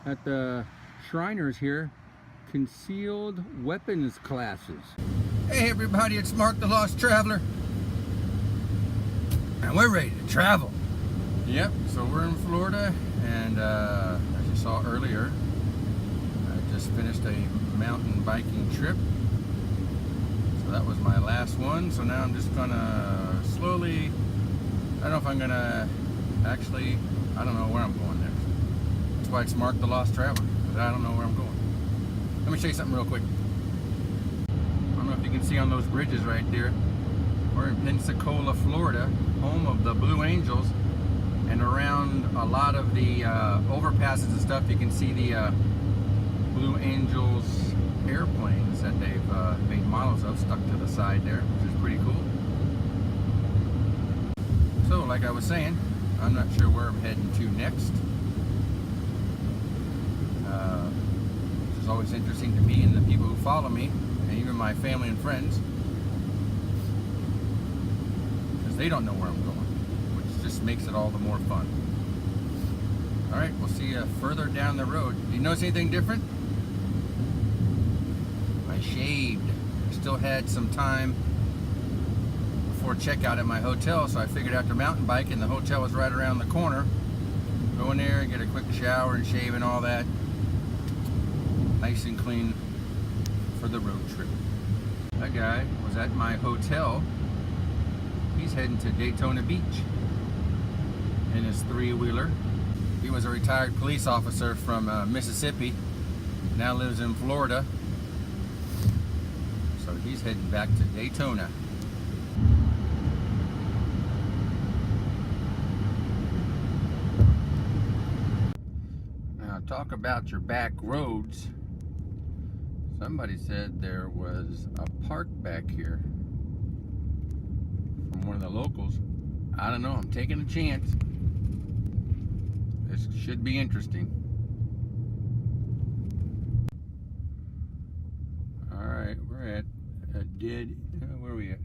at the Shriners here, concealed weapons classes. Hey everybody, it's Mark the Lost Traveler, and we're ready to travel. Yep, so we're in Florida, and as you saw earlier, I just finished a mountain biking trip. So that was my last one, so now I'm just gonna slowly, I don't know if I'm gonna, actually, I don't know where I'm going next. That's why it's Mark the Lost Traveler, because I don't know where I'm going. Let me show you something real quick. I don't know if you can see on those bridges right there. We're in Pensacola, Florida, home of the Blue Angels. And around a lot of the overpasses and stuff, you can see the Blue Angels airplanes that they've made models of stuck to the side there, which is pretty cool. So, like I was saying, I'm not sure where I'm heading to next. Which is always interesting to me and the people who follow me, and even my family and friends, because they don't know where I'm going, which just makes it all the more fun. Alright, we'll see you further down the road. Do you notice anything different? I shaved. I still had some time before checkout at my hotel, so I figured after mountain biking, the hotel was right around the corner. Go in there, get a quick shower and shave and all that. Nice and clean for the road trip. That guy was at my hotel. He's heading to Daytona Beach in his three-wheeler. He was a retired police officer from Mississippi, now lives in Florida. So he's heading back to Daytona. Now talk about your back roads. Somebody said there was a park back here from one of the locals. I don't know, I'm taking a chance. This should be interesting. Alright, we're at a dead, where are we at?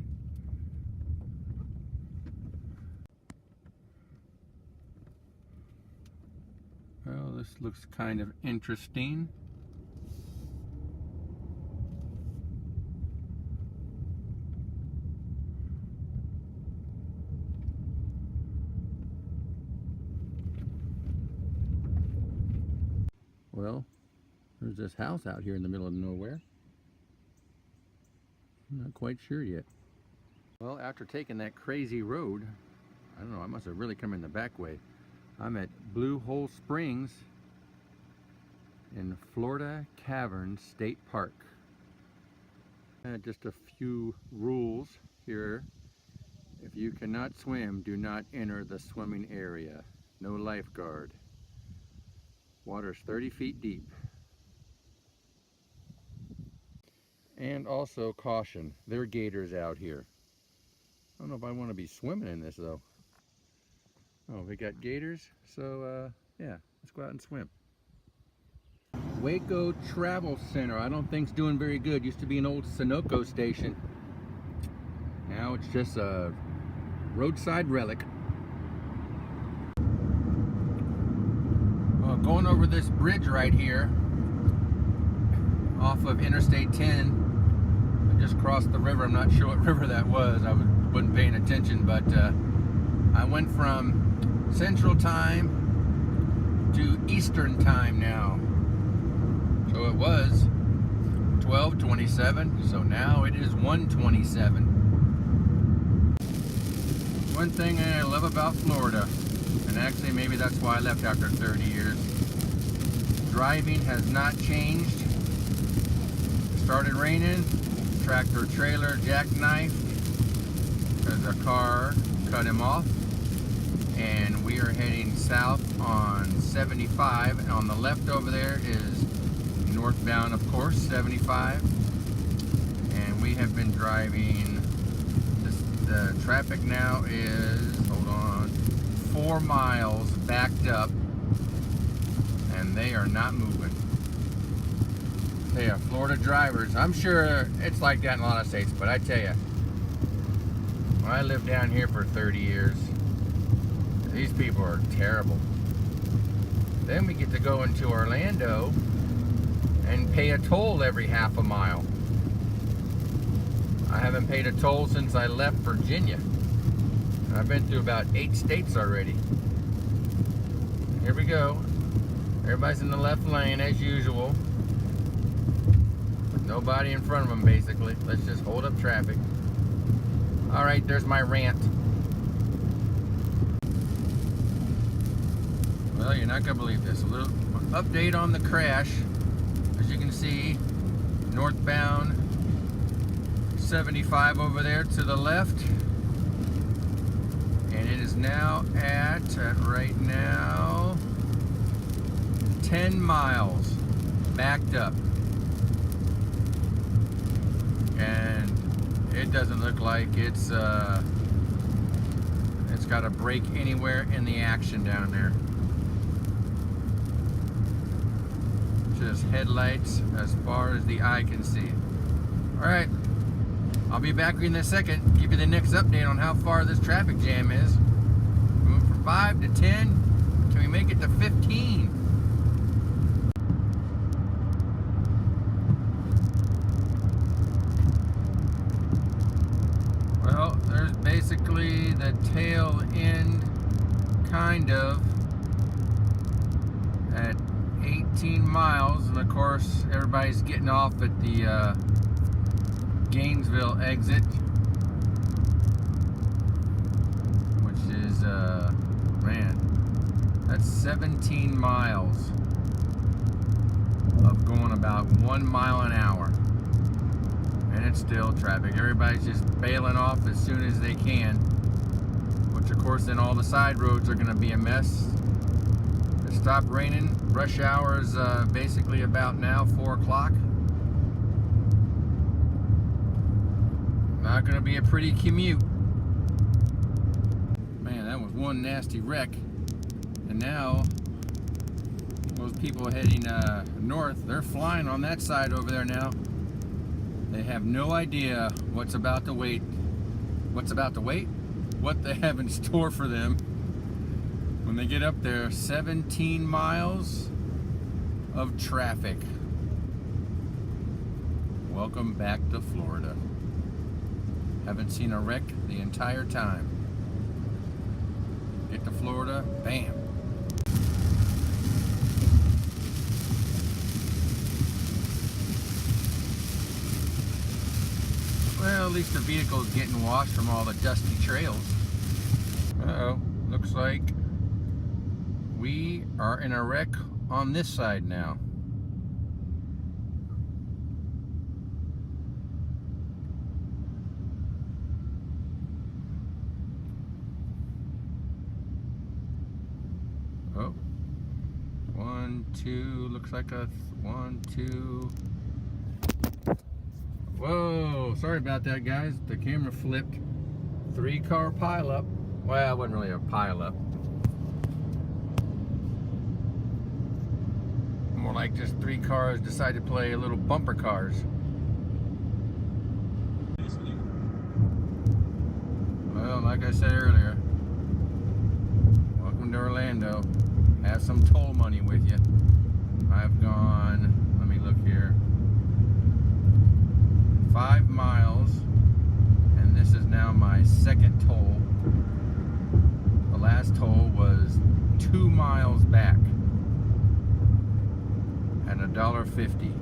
Well, this looks kind of interesting. Well, there's this house out here in the middle of nowhere. I'm not quite sure yet. Well, after taking that crazy road, I don't know, I must have really come in the back way. I'm at Blue Hole Springs in Florida Caverns State Park. Just a few rules here. If you cannot swim, do not enter the swimming area. No lifeguard. Water's 30 feet deep. And also caution, there are gators out here. I don't know if I want to be swimming in this though. Oh, we got gators, so yeah, let's go out and swim. Waco Travel Center, I don't think it's doing very good. Used to be an old Sunoco station. Now it's just a roadside relic. Going over this bridge right here off of Interstate 10. I just crossed the river. I'm not sure what river that was. I wasn't paying attention, but I went from Central Time to Eastern Time now. So it was 12:27, so now it is 1:27. One thing I love about Florida, and actually maybe that's why I left after 30 years, driving has not changed. It started raining, tractor trailer jackknifed because a car cut him off, and we are heading south on 75, and on the left over there is northbound, of course, 75, and we have been driving. The traffic now is, hold on, 4 miles backed up, and they are not moving. Yeah, Florida drivers, I'm sure it's like that in a lot of states, but I tell you, when I lived down here for 30 years, these people are terrible. Then we get to go into Orlando and pay a toll every half a mile. I haven't paid a toll since I left Virginia. I've been through about 8 states already. Here we go. Everybody's in the left lane as usual. With nobody in front of them, basically. Let's just hold up traffic. Alright, there's my rant. Well, you're not going to believe this. A little update on the crash. As you can see, northbound 75 over there to the left. And it is now at right now, 10 miles backed up. And it doesn't look like it's got a break anywhere in the action down there. Just headlights as far as the eye can see. Alright, I'll be back in a second, give you the next update on how far this traffic jam is. We went from 5 to 10. Can we make it to 15? Well, there's basically the tail end, kind of, at 18 miles, and of course everybody's getting off at the Gainesville exit, which is man, that's 17 miles of going about 1 mile an hour, and it's still traffic. Everybody's just bailing off as soon as they can, which of course then all the side roads are going to be a mess. It stopped raining. Rush hour is basically about now, 4 o'clock. Not going to be a pretty commute. Man, that was one nasty wreck. And now, those people heading north, they're flying on that side over there now. They have no idea what's about to wait. What's about to wait? What they have in store for them. When they get up there, 17 miles of traffic. Welcome back to Florida. Haven't seen a wreck the entire time. Get to Florida, bam. Well, at least the vehicle's getting washed from all the dusty trails. Uh-oh, looks like we are in a wreck on this side now. Oh, 1, 2, looks like a 1, 2. Whoa, sorry about that, guys. The camera flipped. 3-car pileup. Well, it wasn't really a pileup. More like just 3 cars decided to play a little bumper cars. Well, like I said earlier, welcome to Orlando. Have some toll money with you. I've gone, let me look here, 5 miles, and this is now my second toll. The last toll was 2 miles back at $1.50,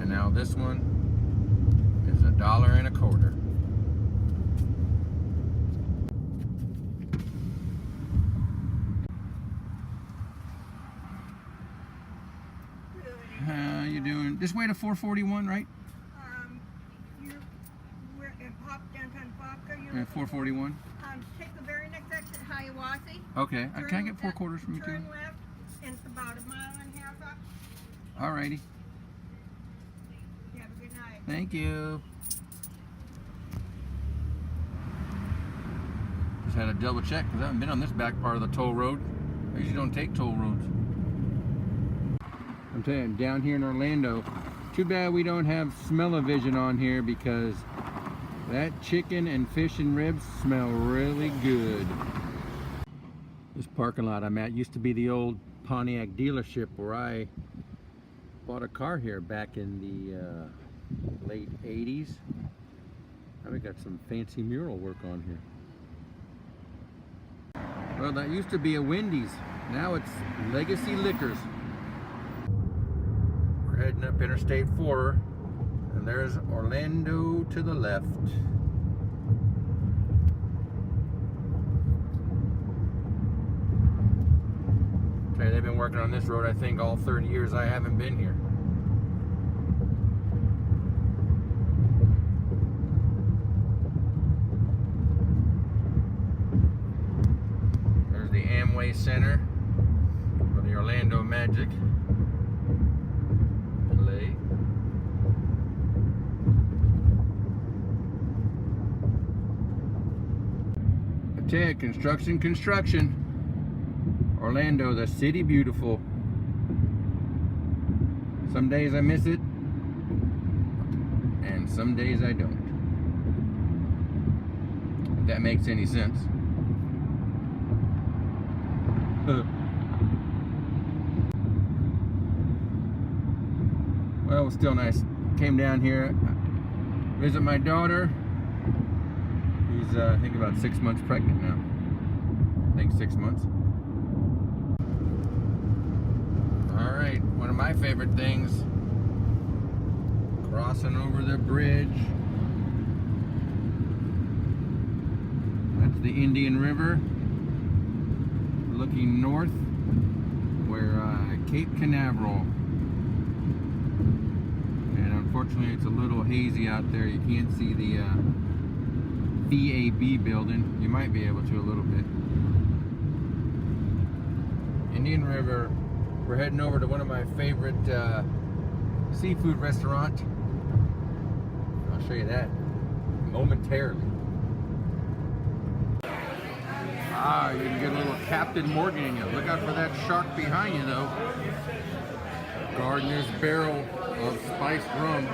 and now this one is $1.25. How you doing? Just wait a 441, right? We're in downtown Popka. Yeah, 441. Take the very next exit, Hiawassee. Okay. Can I get 4 quarters from you too? Turn left, and it's about 1.5 miles up. Alrighty. You have a good night. Thank you. Just had to double check because I haven't been on this back part of the toll road. I usually don't take toll roads. I'm telling you, down here in Orlando, too bad we don't have smell-o-vision on here because that chicken and fish and ribs smell really good. This parking lot I'm at used to be the old Pontiac dealership where I bought a car here back in the late 80s. Now we got some fancy mural work on here. Well, that used to be a Wendy's. Now it's Legacy Liquors. We're heading up Interstate 4, and there's Orlando to the left. Okay, they've been working on this road, I think, all 30 years I haven't been here. There's the Amway Center for the Orlando Magic play. I tell you, construction. Orlando, the city beautiful. Some days I miss it, and some days I don't. If that makes any sense. Well, it was still nice. Came down here, visit my daughter. Who's I think about 6 months pregnant now. I think 6 months. Alright, one of my favorite things, crossing over the bridge. That's the Indian River, looking north, where Cape Canaveral. And unfortunately it's a little hazy out there. You can't see the VAB building. You might be able to a little bit. Indian River. We're heading over to one of my favorite seafood restaurants. I'll show you that momentarily. Ah, you can get a little Captain Morgan in you. Look out for that shark behind you, though. Gardner's barrel of spiced rum.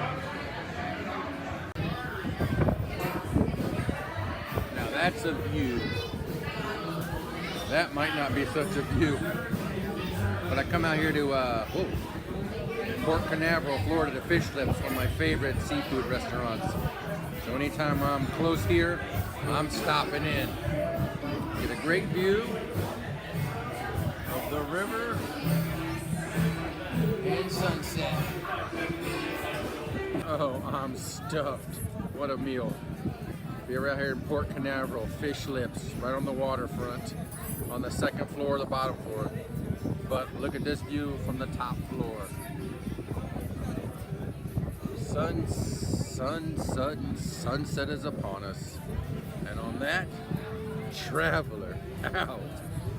Now that's a view. That might not be such a view. But I come out here to Port Canaveral, Florida, to Fish Lips, one of my favorite seafood restaurants. So anytime I'm close here, I'm stopping in. Get a great view of the river and sunset. Oh, I'm stuffed. What a meal. If you're out here in Port Canaveral, Fish Lips, right on the waterfront, on the second floor or the bottom floor. But look at this view from the top floor. Sunset is upon us. And on that, traveler out.